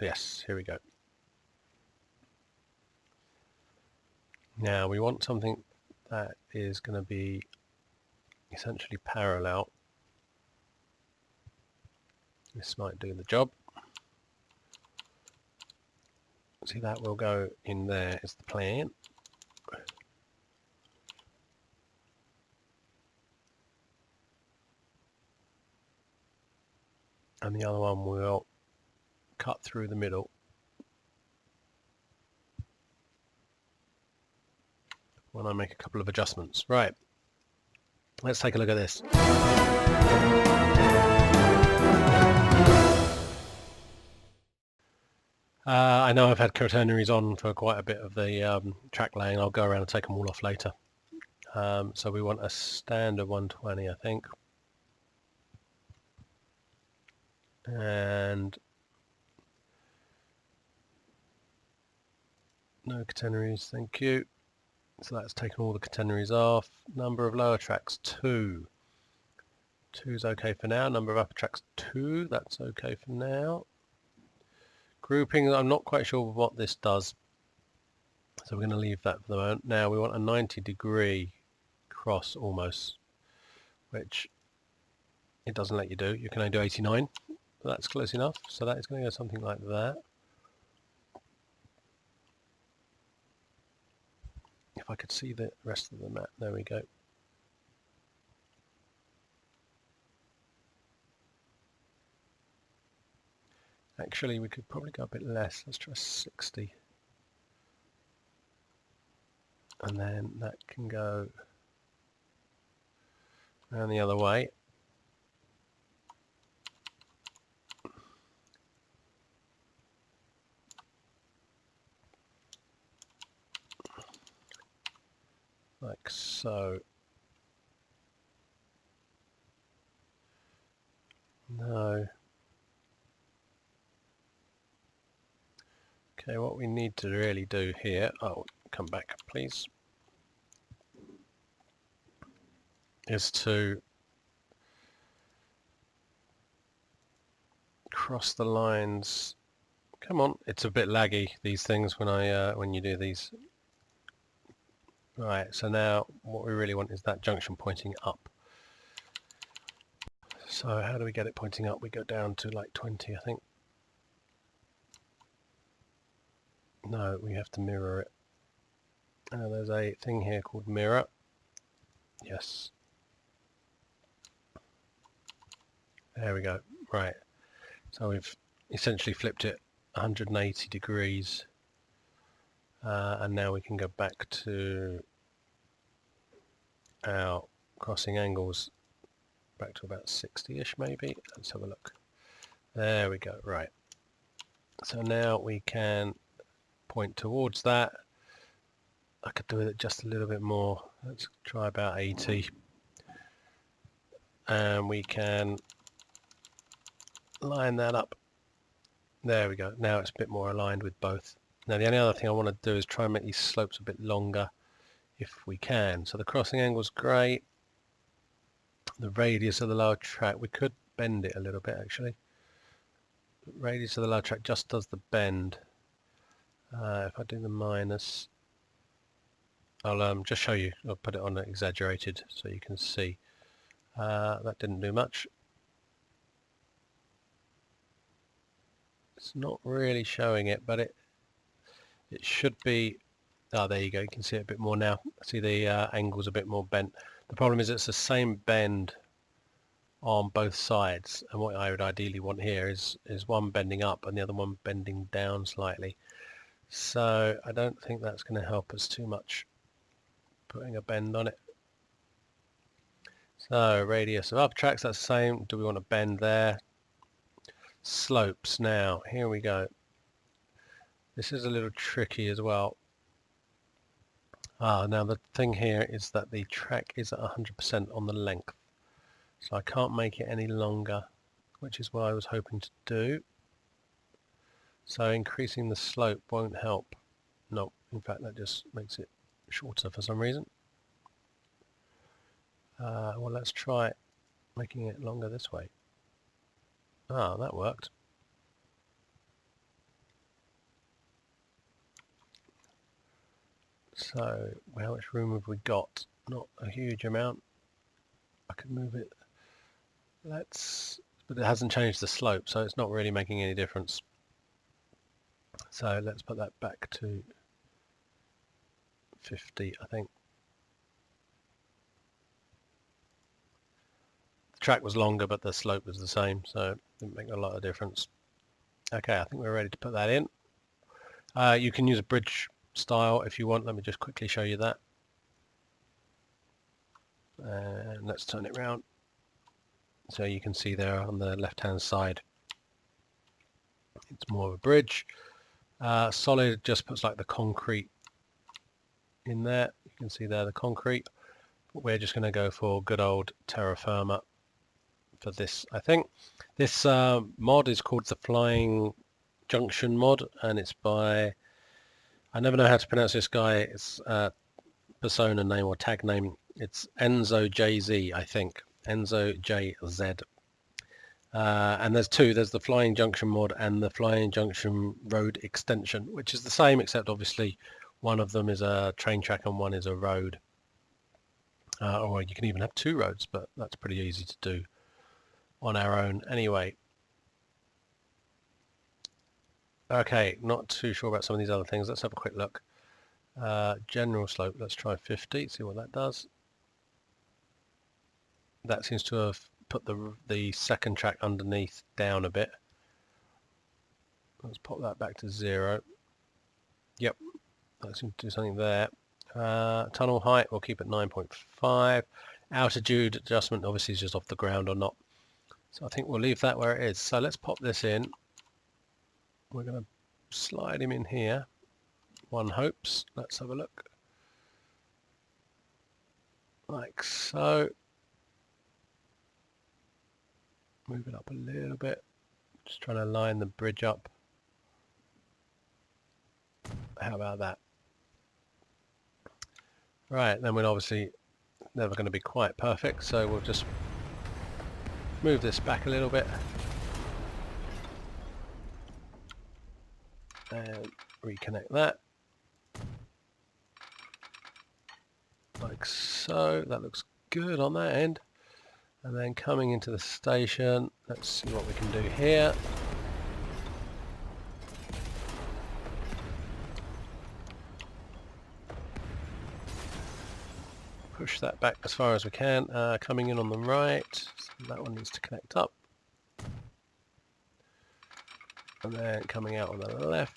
Yes, here we go. Now we want something that is going to be essentially parallel. This might do the job. See, that will go in there is the plan. And the other one will cut through the middle. When I make a couple of adjustments. Right, let's take a look at this. I know I've had quaternaries on for quite a bit of the track laying. I'll go around and take them all off later. So we want a standard 120, I think. And no quaternaries, thank you. So that's taken all the quaternaries off. Number of lower tracks, 2. 2's okay for now. Number of upper tracks, 2. That's okay for now. Grouping, I'm not quite sure what this does. So we're going to leave that for the moment. Now we want a 90-degree cross almost, which it doesn't let you do. You can only do 89. But that's close enough. So that is going to go something like that. If I could see the rest of the map, there we go. Actually, we could probably go a bit less. Let's try 60. And then that can go around the other way. Like so. No. Okay, what we need to really do here, oh, come back please, is to cross the lines. Come on, it's a bit laggy, these things, when you do these. Right, so now what we really want is that junction pointing up. So how do we get it pointing up? We go down to like 20, I think. No, we have to mirror it. There's a thing here called mirror. Yes. There we go. Right. So we've essentially flipped it 180 degrees. And now we can go back to our crossing angles, back to about 60-ish maybe. Let's have a look. There we go. Right. So now we can point towards that. I could do it just a little bit more. Let's try about 80. And we can line that up. There we go. Now it's a bit more aligned with both. Now the only other thing I want to do is try and make these slopes a bit longer if we can. So the crossing angle is great. The radius of the lower track, we could bend it a little bit actually. The radius of the lower track just does the bend. If I do the minus, I'll just show you. I'll put it on exaggerated so you can see. That didn't do much. It's not really showing it, but it should be. Oh, there you go. You can see it a bit more now. See the angle's a bit more bent. The problem is it's the same bend on both sides, and what I would ideally want here is one bending up and the other one bending down slightly. So I don't think that's going to help us too much, putting a bend on it. So radius of upper tracks, that's the same. Do we want to bend there? Slopes now. Here we go. This is a little tricky as well. Now the thing here is that the track is at 100% on the length. So I can't make it any longer, which is what I was hoping to do. So increasing the slope won't help. No, in fact that just makes it shorter for some reason. Well, let's try making it longer this way. That worked. So how much room have we got? Not a huge amount. I can move it. But it hasn't changed the slope, so it's not really making any difference. So let's put that back to 50, I think. The track was longer, but the slope was the same, so it didn't make a lot of difference. Okay, I think we're ready to put that in. You can use a bridge style if you want. Let me just quickly show you that. And let's turn it around so you can see there on the left hand side it's more of a bridge. Solid just puts like the concrete in there. You can see there the concrete. But we're just going to go for good old terra firma for this, I think. This mod is called the Flying Junction mod, and it's by, I never know how to pronounce this guy. It's persona name or tag name. It's Enzo JZ, I think. Enzo JZ. And there's two. There's the Flying Junction mod and the Flying Junction road extension, which is the same, except obviously one of them is a train track and one is a road. Or you can even have two roads, but that's pretty easy to do on our own anyway. Okay, not too sure about some of these other things. Let's have a quick look. General slope, let's try 50, see what that does. That seems to have put the second track underneath down a bit. Let's pop that back to 0. Yep, that seems to do something there. Tunnel height, we'll keep at 9.5. Altitude adjustment obviously is just off the ground or not. So I think we'll leave that where it is. So let's pop this in. We're going to slide him in here. One hopes. Let's have a look. Like so. Move it up a little bit. Just trying to line the bridge up. How about that? Right, then we're obviously never going to be quite perfect, so we'll just move this back a little bit. And reconnect that. Like so. That looks good on that end. And then coming into the station, let's see what we can do here. Push that back as far as we can. Coming in on the right, so that one needs to connect up. And then coming out on the left.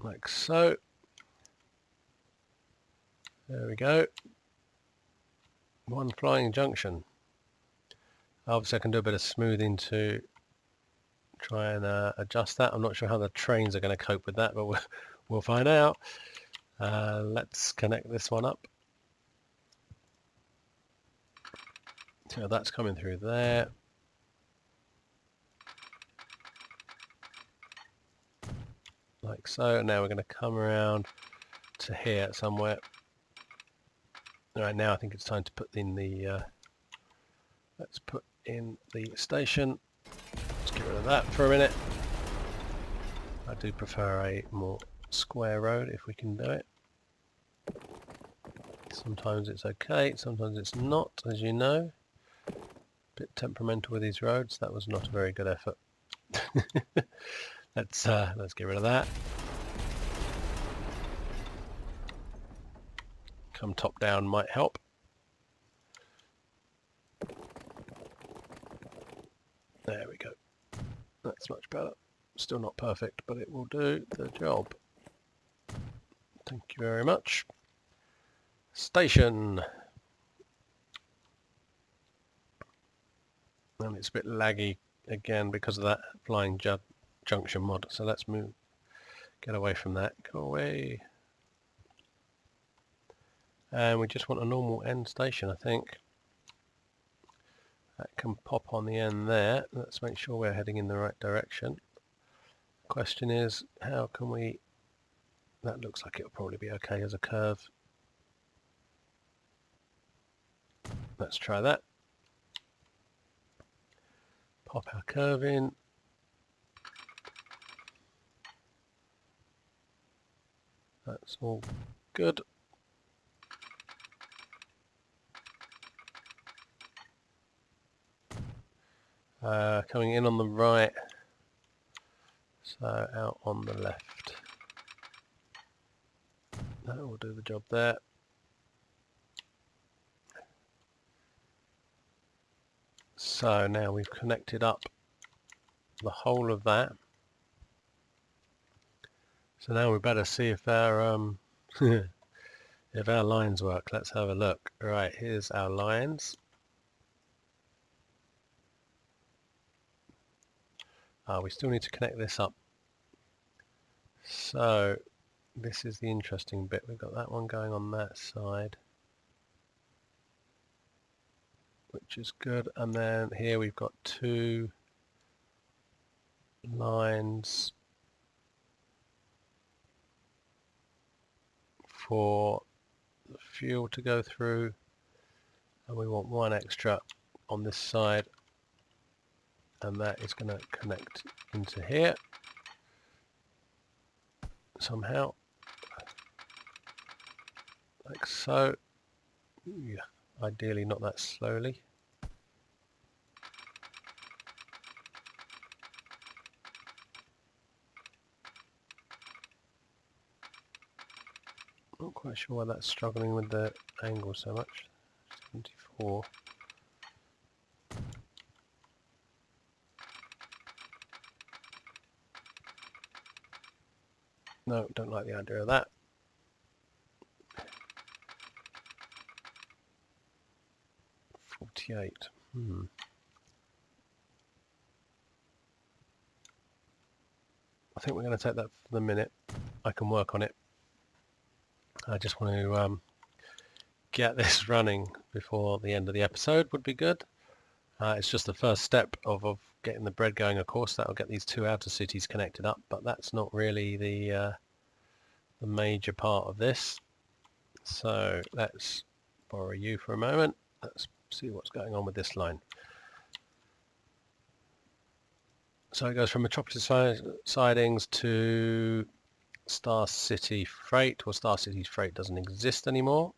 Like so. There we go. One flying junction. Obviously I can do a bit of smoothing to try and adjust that. I'm not sure how the trains are going to cope with that, but we'll find out. Let's connect this one up. So that's coming through there. Like so. Now we're going to come around to here somewhere. Right, now I think it's time to put in the let's put in the station. Let's get rid of that for a minute. I do prefer a more square road if we can do it. Sometimes it's okay, sometimes it's not, as you know. Bit temperamental with these roads. That was not a very good effort. Let's get rid of that. Come top down might help. There we go. That's much better. Still not perfect, but it will do the job. Thank you very much. Station. And it's a bit laggy again because of that Flying Junction mod. So let's move, get away from that. Go away. And we just want a normal end station, I think. That can pop on the end there. Let's make sure we're heading in the right direction. Question is, how can we... That looks like it'll probably be okay as a curve. Let's try that. Pop our curve in. That's all good. Coming in on the right, so out on the left. That will do the job there. So now we've connected up the whole of that. So now we better see if our if our lines work. Let's have a look. Right, here's our lines. We still need to connect this up. So this is the interesting bit. We've got that one going on that side, which is good. And then here we've got two lines for the fuel to go through, and we want one extra on this side, and that is going to connect into here somehow, like so. Yeah, ideally not that slowly. Not quite sure why that's struggling with the angle so much. 74. No, don't like the idea of that. I think we're going to take that for the minute. I can work on it. I just want to get this running before the end of the episode would be good. It's just the first step of getting the bread going, of course. That'll get these two outer cities connected up, but that's not really the major part of this. So let's borrow you for a moment. Let's see what's going on with this line. So it goes from Metropolis sidings to Star City Freight. Well, Star City Freight doesn't exist anymore,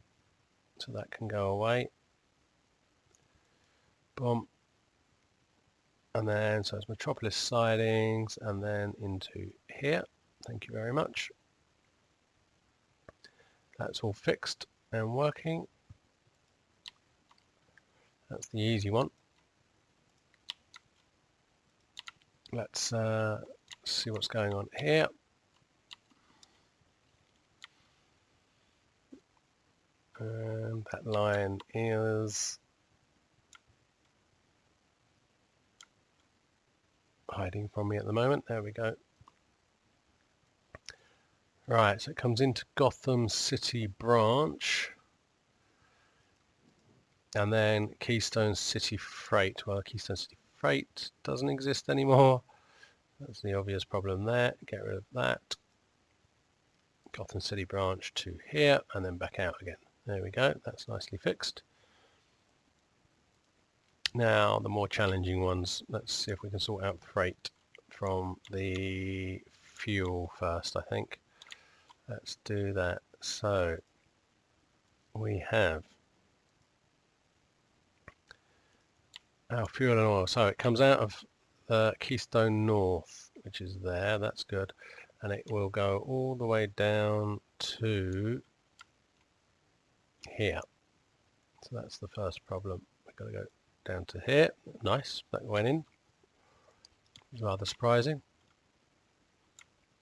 so that can go away. Boom. And then, so it's Metropolis sidings, and then into here. Thank you very much. That's all fixed and working. That's the easy one. Let's see what's going on here. And that line is hiding from me at the moment. There we go. Right, so it comes into Gotham City branch, and then Keystone City Freight. Well, Keystone City Freight doesn't exist anymore. That's the obvious problem there. Get rid of that. Gotham City branch to here, and then back out again. There we go. That's nicely fixed. Now, the more challenging ones. Let's see if we can sort out freight from the fuel first, I think. Let's do that. So we have our fuel and oil. So it comes out of Keystone North, which is there. That's good. And it will go all the way down to here. So that's the first problem. We've got to go down to here. Nice. That went in. It's rather surprising.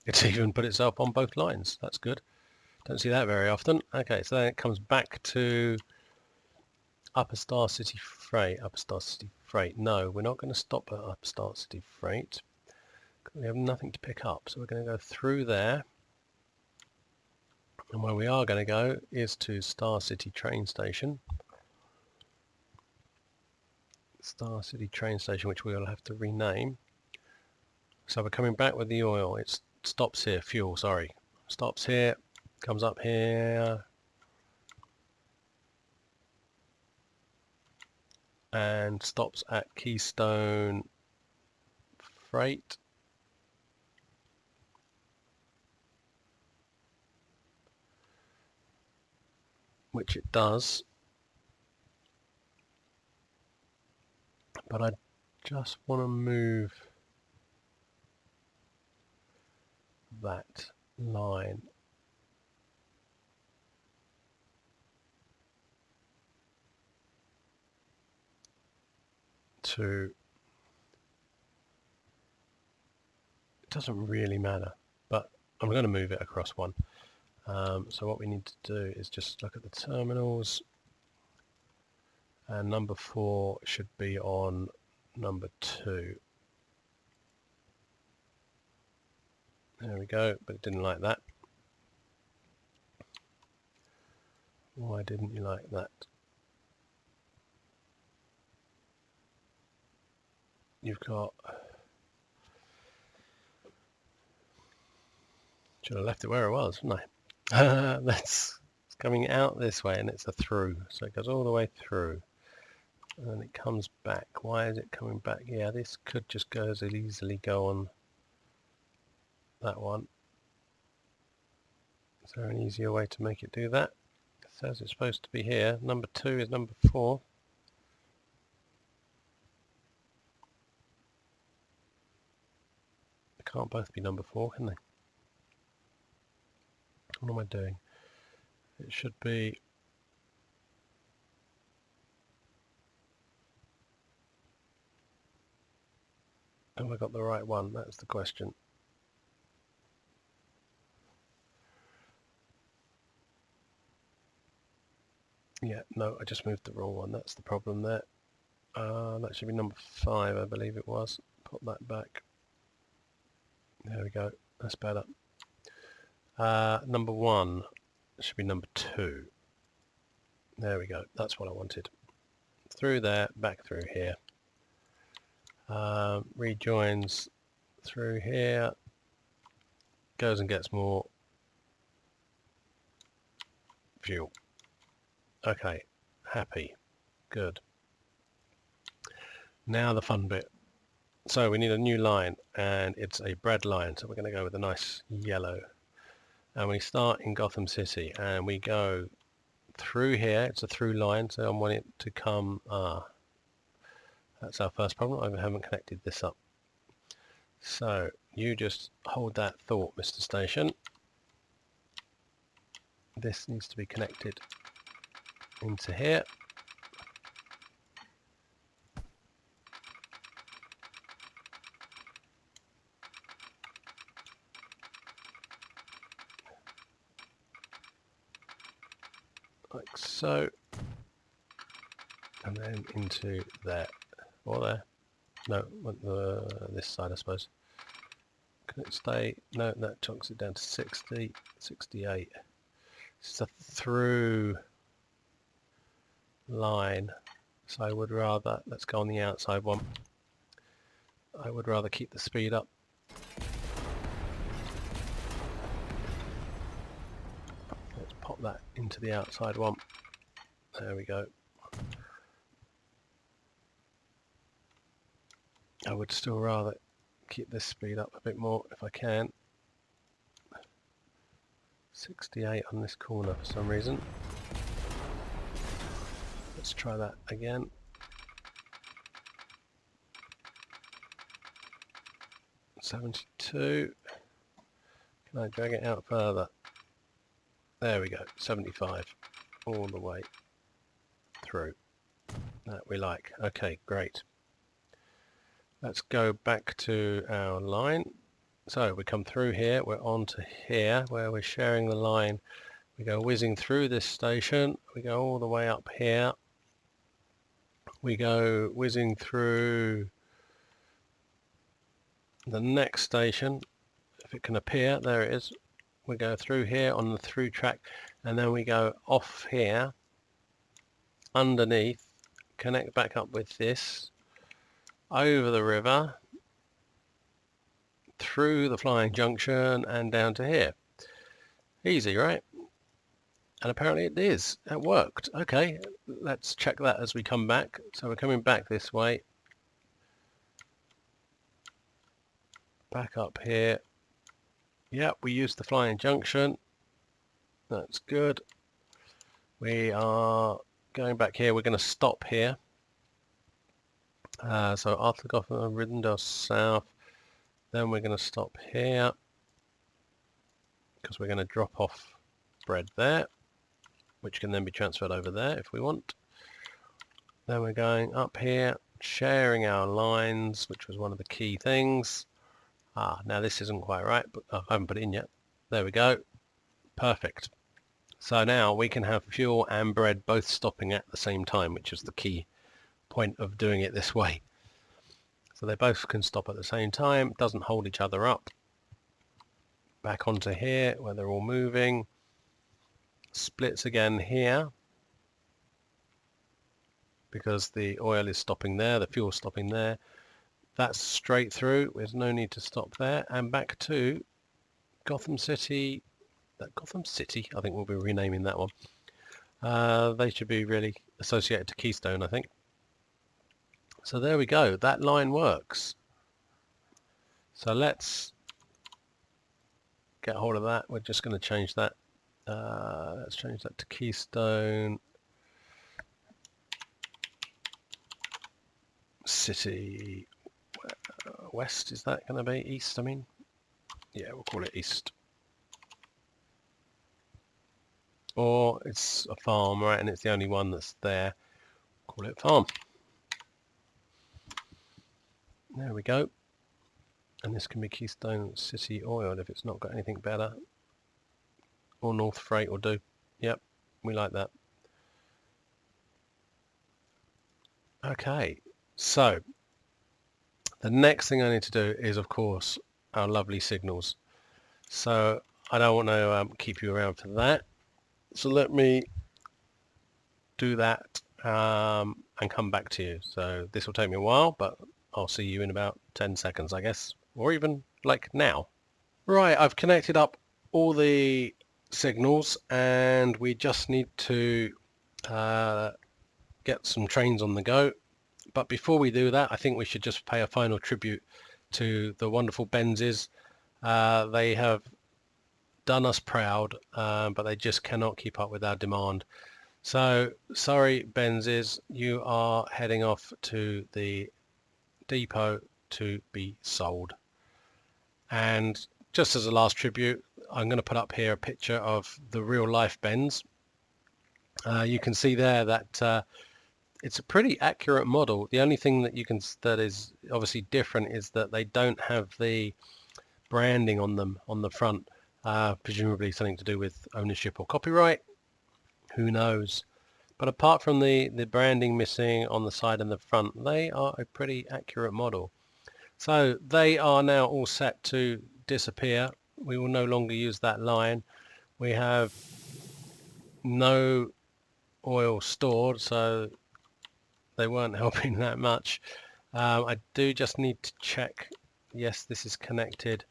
It's even put itself on both lines. That's good. Don't see that very often. Okay, so then it comes back to Upper Star City Freight. Upper Star City Freight. No, we're not going to stop at Upper Star City Freight. We have nothing to pick up. So we're going to go through there. And where we are going to go is to Star City train station. Star City train station, which we will have to rename. So we're coming back with the oil. It stops here. Fuel, sorry. Stops here. Comes up here. And stops at Keystone Freight. which it does, but I just want to move that line to, it doesn't really matter, but I'm going to move it across one. So what we need to do is just look at the terminals, and number 4 should be on number 2. There we go, but it didn't like that. Why didn't you like that? You've got, should have left it where it was, shouldn't I? It's coming out this way, and it's a through, so it goes all the way through, and then it comes back. Why is it coming back? Yeah, this could just go as easily go on that one. Is there an easier way to make it do that? It says it's supposed to be here. Number 2 is number 4. They can't both be number 4, can they? What am I doing? It should be... Have I got the right one? That's the question. Yeah, no, I just moved the wrong one. That's the problem there. That should be number 5, I believe it was. Put that back. There we go. That's better. Number 1 should be number 2. There we go. That's what I wanted. Through there, back through here. Rejoins through here. Goes and gets more fuel. Okay, happy. Good. Now the fun bit. So we need a new line, and it's a bread line, so we're going to go with a nice yellow. And we start in Gotham City, and we go through here. It's a through line, so I want it to come... that's our first problem. I haven't connected this up. So you just hold that thought, Mr. Station. This needs to be connected into here. Like so. And then into there. Or there. No, this side, I suppose. Can it stay? No, that chunks it down to 60, 68. It's a through line, so I would rather, let's go on the outside one. I would rather keep the speed up. Let's pop that into the outside one. There we go. I would still rather keep this speed up a bit more if I can. 68 on this corner for some reason. Let's try that again. $72. Can I drag it out further? There we go. 75 all the way through. That we like. Okay, great. Let's go back to our line. So we come through here, we're on to here where we're sharing the line. We go whizzing through this station, we go all the way up here. We go whizzing through the next station, if it can appear, there it is. We go through here on the through track, and then we go off here, underneath, connect back up with this, over the river, through the flying junction and down to here. Easy, right? And apparently it is. It worked. Okay, let's check that as we come back. So we're coming back this way. Back up here. Yep, we used the flying junction. That's good. We are going back here. We're going to stop here. So after Gotham, Rivendell South, then we're going to stop here because we're going to drop off bread there, which can then be transferred over there if we want. Then we're going up here, sharing our lines, which was one of the key things. Now this isn't quite right, but I haven't put it in yet. There we go. Perfect. So now we can have fuel and bread both stopping at the same time, which is the key point of doing it this way. So they both can stop at the same time, doesn't hold each other up. Back onto here where they're all moving. Splits again here because the oil is stopping there, the fuel's stopping there. That's straight through, there's no need to stop there. And back to Gotham City. Gotham City, I think we'll be renaming that one. They should be really associated to Keystone, I think. So there we go, that line works. So let's get hold of that. We're just going to change that. Let's change that to Keystone City West. Is that going to be East? I mean, yeah, we'll call it East. Or it's a farm, right? And it's the only one that's there. Call it farm. There we go. And this can be Keystone City Oil if it's not got anything better. Or North Freight will do. Yep, we like that. Okay, so the next thing I need to do is, of course, our lovely signals. So I don't want to keep you around for that. So let me do that and come back to you. So this will take me a while, but I'll see you in about 10 seconds, I guess, or even like now. Right, I've connected up all the signals and we just need to get some trains on the go. But before we do that, I think we should just pay a final tribute to the wonderful Benzes. They have done us proud, but they just cannot keep up with our demand. So sorry, Benzes, you are heading off to the depot to be sold. And just as a last tribute, I'm going to put up here a picture of the real life Benz. You can see there that it's a pretty accurate model. The only thing that is obviously different is that they don't have the branding on them on the front, presumably something to do with ownership or copyright. Who knows? But apart from the branding missing on the side and the front, they are a pretty accurate model. So they are now all set to disappear. We will no longer use that line. We have no oil stored, so they weren't helping that much. I do just need to check. Yes, this is connected.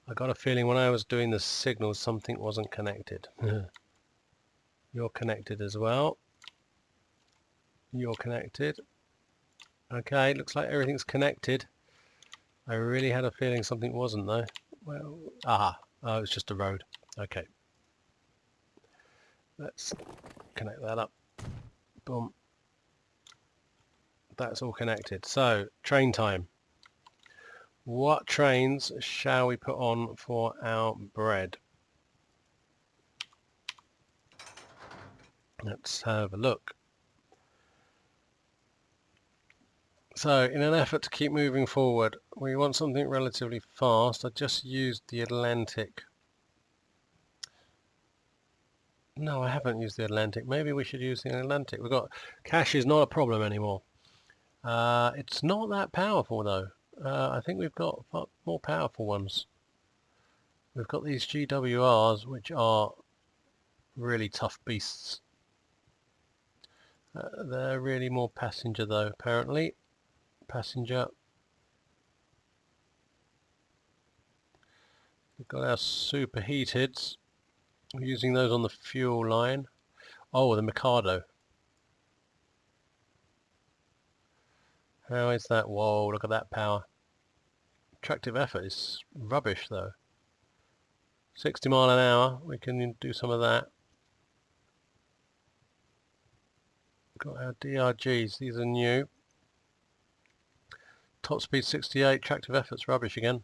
I got a feeling when I was doing the signals something wasn't connected. You're connected as well. You're connected. Okay, looks like everything's connected. I really had a feeling something wasn't though. Well, oh, it's just a road. Okay. Let's connect that up. Boom. That's all connected. So, train time. What trains shall we put on for our bread? Let's have a look. So, in an effort to keep moving forward, we want something relatively fast. I just used the Atlantic. No, I haven't used the Atlantic. Maybe we should use the Atlantic. We've got cash is not a problem anymore. It's not that powerful though. I think we've got more powerful ones. We've got these GWRs, which are really tough beasts. They're really more passenger though, apparently. Passenger. We've got our superheateds. We're using those on the fuel line. Oh, the Mikado. How is that? Whoa, look at that power. Attractive effort is rubbish though. 60 mile an hour, we can do some of that. Got our DRGs, these are new. Top speed 68, tractive effort's rubbish again.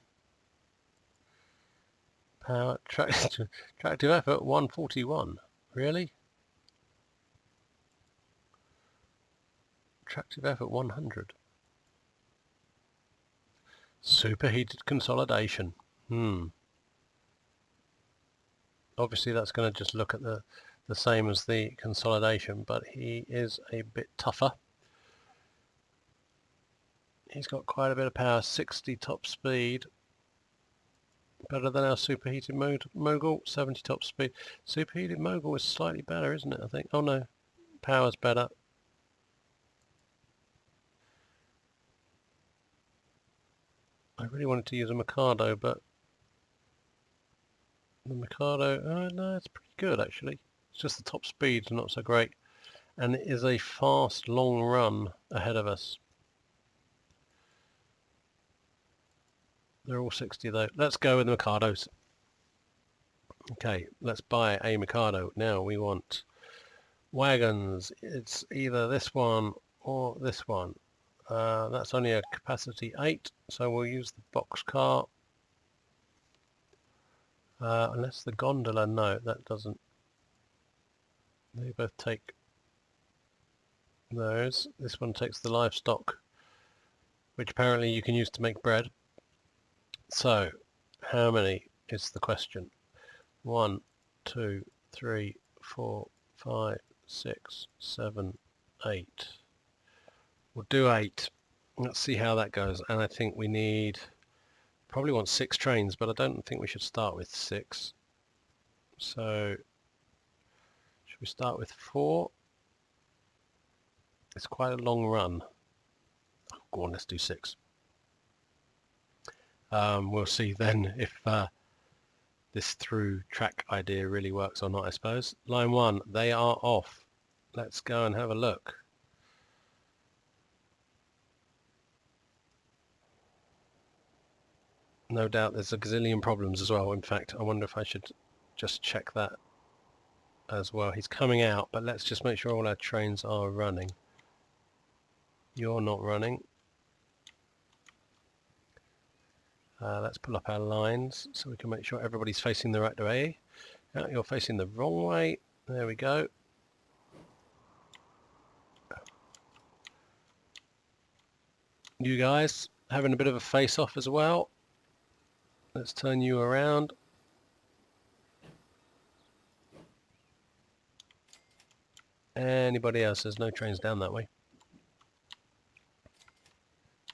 Power, tractive effort 141. Really? Tractive effort 100. Superheated consolidation. Obviously that's going to just look at the same as the consolidation, but he is a bit tougher. He's got quite a bit of power, 60 top speed. Better than our superheated mogul, 70 top speed. Superheated mogul is slightly better, isn't it, I think? Oh no, power's better. I really wanted to use a Mikado, but the Mikado, no, it's pretty good actually. It's just the top speed's not so great. And it is a fast, long run ahead of us. They're all 60 though. Let's go with the Mikados. Okay, let's buy a Mikado. Now we want wagons. It's either this one or this one. That's only a capacity 8, so we'll use the box car. Unless the gondola, no, that doesn't. They both take those. This one takes the livestock, which apparently you can use to make bread. So, how many is the question? 1, 2, 3, 4, 5, 6, 7, 8. We'll do 8. Let's see how that goes. And I think we need, probably want 6 trains, but I don't think we should start with 6. So, should we start with 4? It's quite a long run. Oh, go on, let's do 6. We'll see then if this through track idea really works or not, I suppose. Line 1, they are off. Let's go and have a look. No doubt there's a gazillion problems as well. In fact, I wonder if I should just check that as well. He's coming out, but let's just make sure all our trains are running. You're not running. Let's pull up our lines so we can make sure everybody's facing the right way. Now you're facing the wrong way. There we go. You guys having a bit of a face-off as well. Let's turn you around. Anybody else? There's no trains down that way.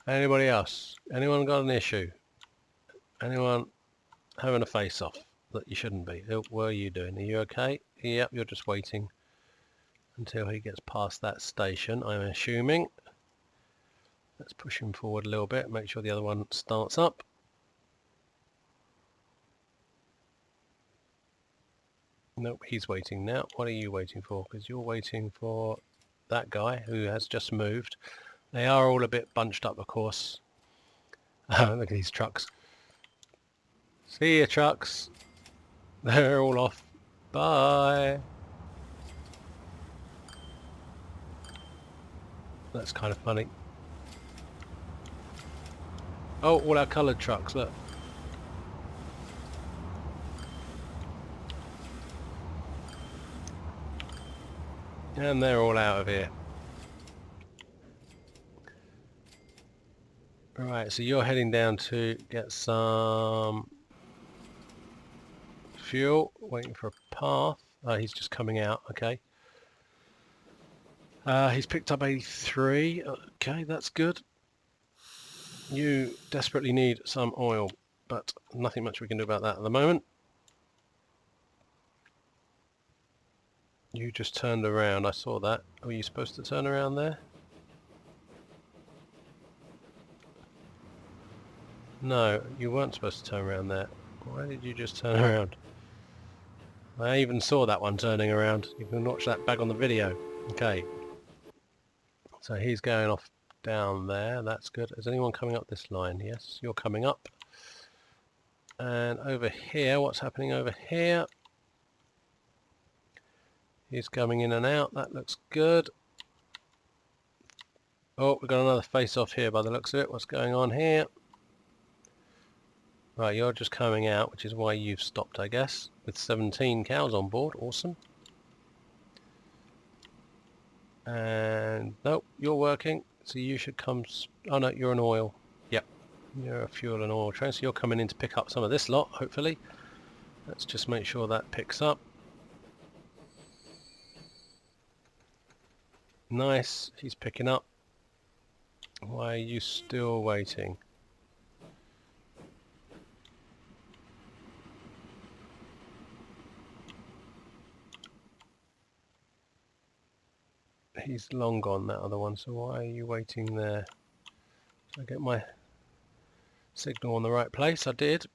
Anybody else? Anyone got an issue? Anyone having a face-off that you shouldn't be? What are you doing? Are you okay? Yep, you're just waiting until he gets past that station, I'm assuming. Let's push him forward a little bit, make sure the other one starts up. Nope, he's waiting now. What are you waiting for? Because you're waiting for that guy who has just moved. They are all a bit bunched up, of course. Look at these trucks. See ya, trucks. They're all off. Bye. That's kind of funny. Oh, all our coloured trucks, look. And they're all out of here. Right, so you're heading down to get some fuel, waiting for a path. Oh, he's just coming out, okay. He's picked up 83, okay, that's good. You desperately need some oil, but nothing much we can do about that at the moment. You just turned around, I saw that. Were you supposed to turn around there? No, you weren't supposed to turn around there. Why did you just turn around? I even saw that one turning around. You can watch that back on the video. Okay. So he's going off down there. That's good. Is anyone coming up this line? Yes, you're coming up. And over here, what's happening over here? He's coming in and out. That looks good. Oh, we've got another face-off here by the looks of it. What's going on here? Right, you're just coming out, which is why you've stopped, I guess. With 17 cows on board. Awesome. And nope, you're working, so you should come. Oh no, you're an oil. Yep, you're a fuel and oil train, so you're coming in to pick up some of this lot, hopefully. Let's just make sure that picks up. Nice, he's picking up. Why are you still waiting? He's long gone, that other one, so why are you waiting there? Did I get my signal on the right place? I did.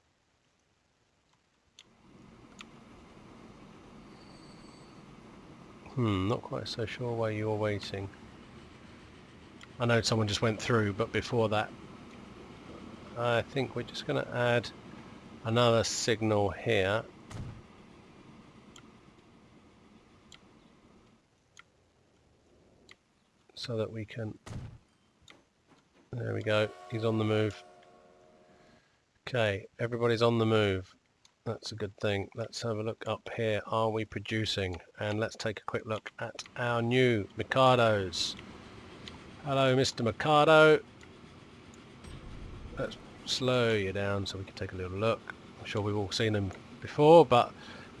Not quite so sure why you're waiting. I know someone just went through, but before that, I think we're just going to add another signal here. So that we can... There we go, he's on the move. Okay, everybody's on the move. That's a good thing. Let's have a look up here. Are we producing? And let's take a quick look at our new Mikados. Hello, Mr. Mikado. Let's slow you down so we can take a little look. I'm sure we've all seen him before, but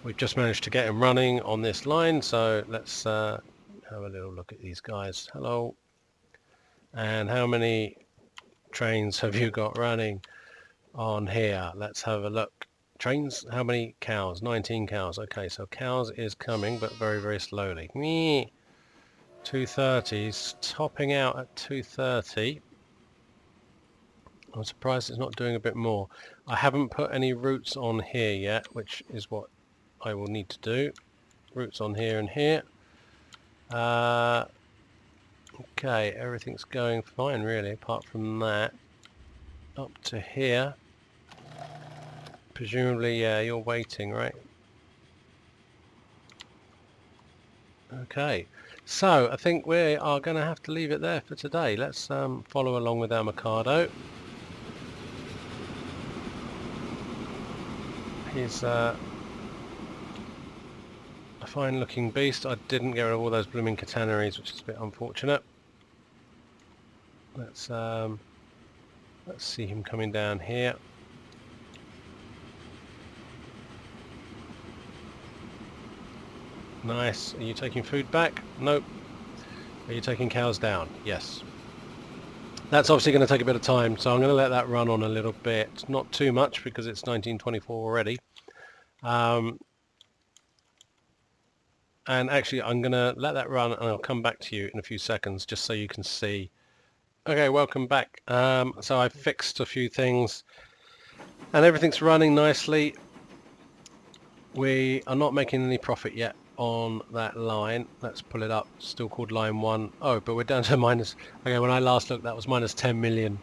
we've just managed to get him running on this line. So let's have a little look at these guys. Hello. And how many trains have you got running on here? Let's have a look. Trains, how many cows? 19 cows. Okay, so cows is coming, but very, very slowly. 230's topping out at 230. I'm surprised it's not doing a bit more. I haven't put any routes on here yet, which is what I will need to do. Routes on here and here. Okay, everything's going fine really, apart from that. Up to here. Presumably, yeah, you're waiting, right? Okay, so I think we are going to have to leave it there for today. Let's follow along with our Mikado. He's a fine looking beast. I didn't get rid of all those blooming catenaries, which is a bit unfortunate. Let's see him coming down here. Nice. Are you taking food back? Nope. Are you taking cows down? Yes. That's obviously going to take a bit of time, so I'm going to let that run on a little bit. Not too much because it's 1924 already. And actually I'm going to let that run and I'll come back to you in a few seconds just so you can see. Okay, welcome back. So I've fixed a few things and everything's running nicely. We are not making any profit yet on that line. Let's pull it up. Still called line 1. Oh, but we're down to minus... Okay, when I last looked that was minus 10 million.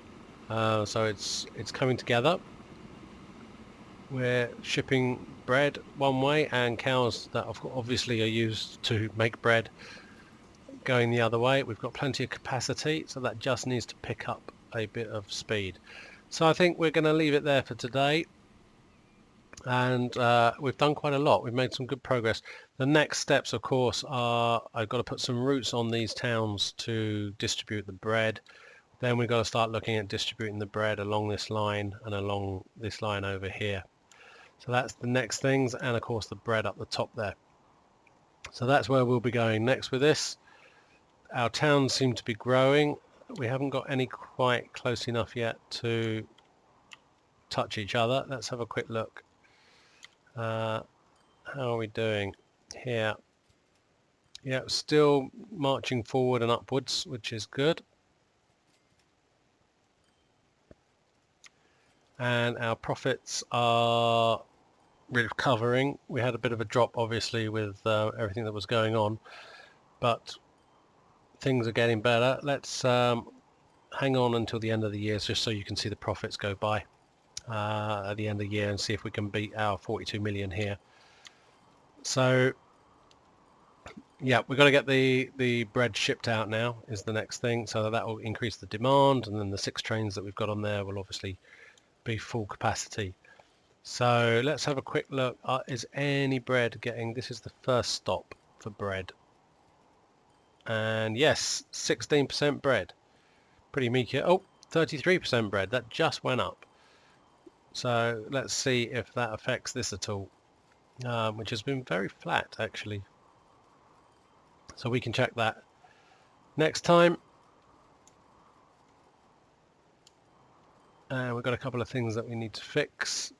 So it's coming together. We're shipping bread one way and cows that obviously are used to make bread going the other way. We've got plenty of capacity, so that just needs to pick up a bit of speed. So I think we're going to leave it there for today. And we've done quite a lot. We've made some good progress. The next steps, of course, are I've got to put some routes on these towns to distribute the bread. Then we've got to start looking at distributing the bread along this line and along this line over here. So that's the next things, and of course the bread up the top there. So that's where we'll be going next with this. Our towns seem to be growing. We haven't got any quite close enough yet to touch each other. Let's have a quick look. How are we doing here? Yeah, still marching forward and upwards, which is good. And our profits are recovering. We had a bit of a drop obviously with everything that was going on, but things are getting better. Let's hang on until the end of the year just so you can see the profits go by at the end of the year and see if we can beat our 42 million here. So Yeah, we've got to get the bread shipped out now is the next thing, so that will increase the demand, and then the 6 trains that we've got on there will obviously be full capacity. So let's have a quick look. Is any bread getting... This is the first stop for bread. And yes, 16% bread. Pretty meaky. Oh, 33% bread. That just went up. So let's see if that affects this at all, which has been very flat actually. So we can check that next time. And we've got a couple of things that we need to fix.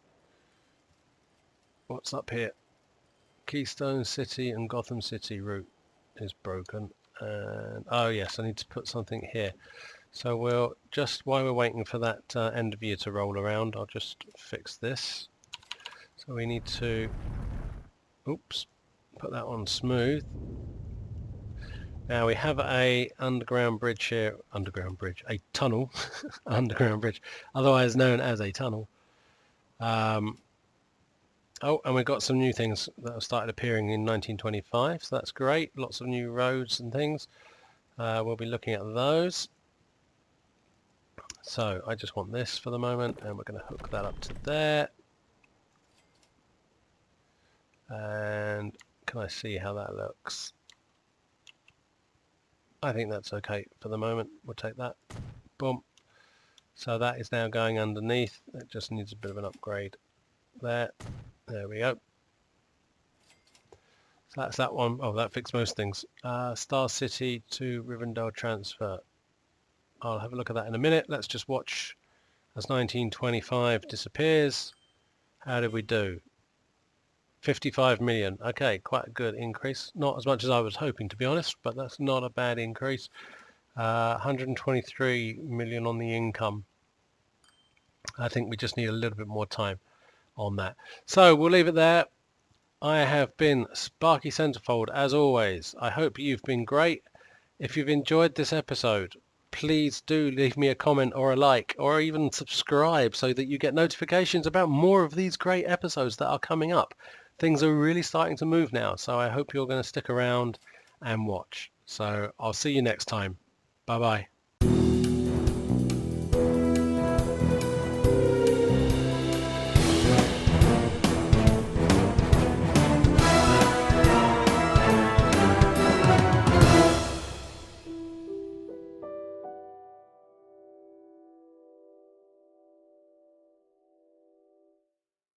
What's up here? Keystone City and Gotham City route is broken. And oh yes, I need to put something here. So we'll just, while we're waiting for that end of year to roll around, I'll just fix this. So we need to, oops, put that on smooth. Now we have a underground bridge here, a tunnel, underground bridge, otherwise known as a tunnel. Oh, and we've got some new things that have started appearing in 1925, so that's great. Lots of new roads and things. We'll be looking at those. So I just want this for the moment, and we're going to hook that up to there. And can I see how that looks? I think that's okay for the moment. We'll take that. Boom. So that is now going underneath. It just needs a bit of an upgrade there. There we go. So that's that one. Oh, that fixed most things. Star City to Rivendell transfer. I'll have a look at that in a minute. Let's just watch as 1925 disappears. How did we do? 55 million. Okay, quite a good increase. Not as much as I was hoping, to be honest, but that's not a bad increase. 123 million on the income. I think we just need a little bit more time on that. So we'll leave it there. I have been Sparky Centerfold, as always. I hope you've been great. If you've enjoyed this episode, please do leave me a comment or a like, or even subscribe so that you get notifications about more of these great episodes that are coming up. Things are really starting to move now, so I hope you're going to stick around and watch. So I'll see you next time. Bye bye.